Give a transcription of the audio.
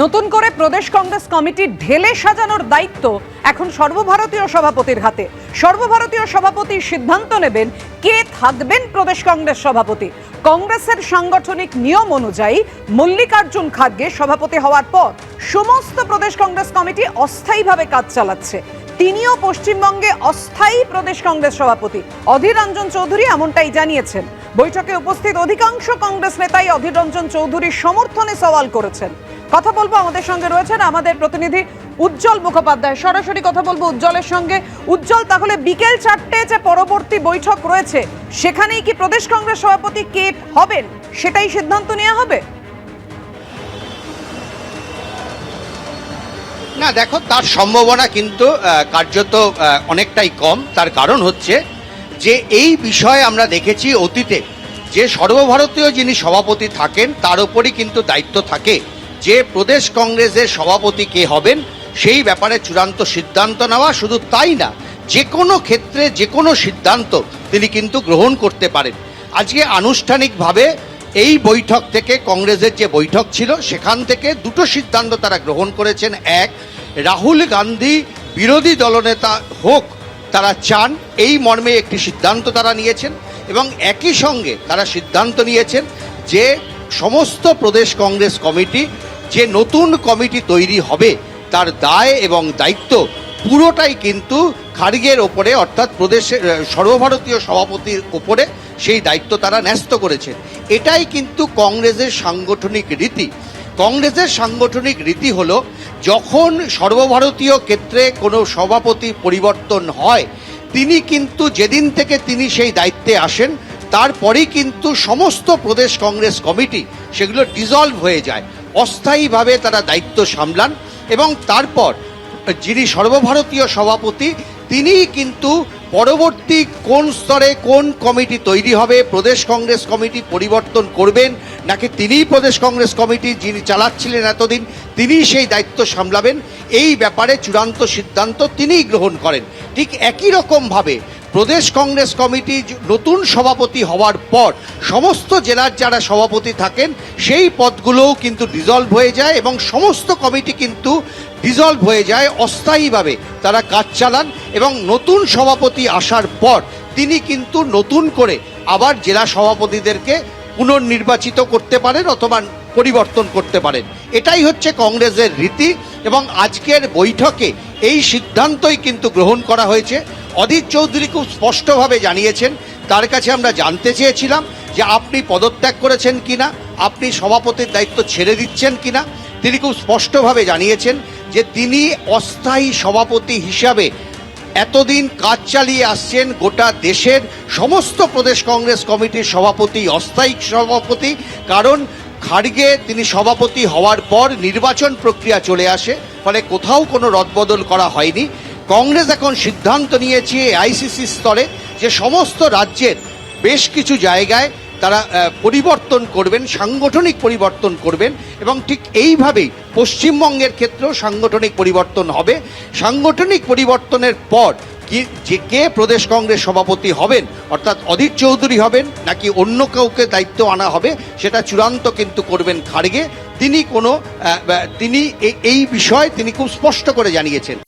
নতুন করে প্রদেশ কংগ্রেস কমিটি ঢেলে সাজানোর দায়িত্ব এখন সর্বভারতীয় সভাপতির হাতে। সর্বভারতীয় সভাপতি সিদ্ধান্ত নেবেন কে থাকবেন প্রদেশ কংগ্রেস সভাপতি। কংগ্রেসের সাংগঠনিক নিয়ম অনুযায়ী মল্লিকার্জুন খাড়গে সভাপতি হওয়ার পর সমস্ত প্রদেশ কংগ্রেস কমিটি অস্থায়ীভাবে কাজ চালাচ্ছে। তিনিও পশ্চিমবঙ্গে অস্থায়ী প্রদেশ কংগ্রেস সভাপতি। অধীর রঞ্জন চৌধুরী এমনটাই জানিয়েছেন। বৈঠকে উপস্থিত অধিকাংশ কংগ্রেস নেতাই অধীর রঞ্জন চৌধুরীর সমর্থনে সওয়াল করেছেন। কথা বলবো, আমাদের সঙ্গে রয়েছেন আমাদের প্রতিনিধি উজ্জ্বল মুখোপাধ্যায়। সরাসরি কথা বলবো উজ্জ্বলের সঙ্গে। উজ্জ্বল, তাহলে বিকেল 4টে যে পরবর্তী বৈঠক রয়েছে সেখানেই কি প্রদেশ কংগ্রেস সভাপতি কে হবেন সেটাই সিদ্ধান্ত নেওয়া হবে? না দেখো, তার সম্ভাবনা কিন্তু কার্যত অনেকটাই কম। তার কারণ হচ্ছে যে এই বিষয়ে আমরা দেখেছি অতীতে যে সর্বভারতীয় যিনি সভাপতি থাকেন তার উপরই কিন্তু দায়িত্ব থাকে যে প্রদেশ কংগ্রেসের সভাপতি কে হবেন সেই ব্যাপারে চূড়ান্ত সিদ্ধান্ত নেওয়া। শুধু তাই না, যে কোনো ক্ষেত্রে যে কোনো সিদ্ধান্ত তিনি কিন্তু গ্রহণ করতে পারেন। আজকে আনুষ্ঠানিকভাবে এই বৈঠক থেকে, কংগ্রেসের যে বৈঠক ছিল সেখান থেকে দুটো সিদ্ধান্ত তারা গ্রহণ করেছেন। এক, রাহুল গান্ধী বিরোধী দলনেতা হোক তারা চান, এই মর্মে একটি সিদ্ধান্ত তারা নিয়েছেন। এবং একই সঙ্গে তারা সিদ্ধান্ত নিয়েছেন যে সমস্ত প্রদেশ কংগ্রেস কমিটি, যে নতুন কমিটি তৈরি হবে তার দায় এবং দায়িত্ব পুরোটাই কিন্তু খাড়গের ওপরে, অর্থাৎ প্রদেশের সর্বভারতীয় সভাপতির ওপরে সেই দায়িত্ব তারা ন্যস্ত করেছেন। এটাই কিন্তু কংগ্রেসের সাংগঠনিক রীতি। কংগ্রেসের সাংগঠনিক রীতি হলো যখন সর্বভারতীয় ক্ষেত্রে কোনো সভাপতি পরিবর্তন হয়, তিনি কিন্তু যেদিন থেকে তিনি সেই দায়িত্বে আসেন তারপরেই কিন্তু সমস্ত প্রদেশ কংগ্রেস কমিটি সেগুলো ডিসলভ হয়ে যায়, অস্থায়ীভাবে তারা দায়িত্ব সামলান। এবং তারপর যিনি সর্বভারতীয় সভাপতি তিনিই কিন্তু পরবর্তী কোন স্তরে কোন কমিটি তৈরি হবে, প্রদেশ কংগ্রেস কমিটি পরিবর্তন করবেন নাকি তিনিই প্রদেশ কংগ্রেস কমিটি যিনি চালাচ্ছিলেন এতদিন তিনিই সেই দায়িত্ব সামলাবেন, এই ব্যাপারে চূড়ান্ত সিদ্ধান্ত তিনিই গ্রহণ করেন। ঠিক একই রকমভাবে প্রদেশ কংগ্রেস কমিটি নতুন সভাপতি হওয়ার পর সমস্ত জেলার যারা সভাপতি থাকেন সেই পদগুলোও কিন্তু ডিসলভ হয়ে যায় এবং সমস্ত কমিটি কিন্তু ডিসলভ হয়ে যায়, অস্থায়ীভাবে তারা কাজ চালান। এবং নতুন সভাপতি আসার পর তিনি কিন্তু নতুন করে আবার জেলা সভাপতিদেরকে পুনর্নির্বাচিত করতে পারেন অথবা পরিবর্তন করতে পারেন। এটাই হচ্ছে কংগ্রেসের রীতি এবং আজকের বৈঠকে এই সিদ্ধান্তই কিন্তু গ্রহণ করা হয়েছে। অধীর চৌধুরী খুব স্পষ্টভাবে জানিয়েছেন, তার কাছে আমরা জানতে চেয়েছিলাম যে আপনি পদত্যাগ করেছেন কিনা, আপনি সভাপতির দায়িত্ব ছেড়ে দিচ্ছেন কিনা। তিনি খুব স্পষ্টভাবে জানিয়েছেন যে তিনি অস্থায়ী সভাপতি হিসাবে এতদিন কাজ চালিয়ে আসছেন। গোটা দেশের সমস্ত প্রদেশ কংগ্রেস কমিটির সভাপতি অস্থায়ী সভাপতি, কারণ খাড়গে তিনি সভাপতি হওয়ার পর নির্বাচন প্রক্রিয়া চলে আসে, ফলে কোথাও কোনো রদবদল করা হয়নি। কংগ্রেস এখন সিদ্ধান্ত নিয়েছে আইসিসি স্তরে যে সমস্ত রাজ্যের বেশ কিছু জায়গায় তারা পরিবর্তন করবেন, সাংগঠনিক পরিবর্তন করবেন এবং ঠিক এইভাবেই পশ্চিমবঙ্গের ক্ষেত্রেও সাংগঠনিক পরিবর্তন হবে। সাংগঠনিক পরিবর্তনের পর কে প্রদেশ কংগ্রেস সভাপতি হবেন, অর্থাৎ অধীর চৌধুরী হবেন নাকি অন্য কাউকে দায়িত্ব আনা হবে, সেটা চূড়ান্ত কিন্তু করবেন খাড়গে। তিনি এই বিষয়ে তিনি খুব স্পষ্ট করে জানিয়েছেন।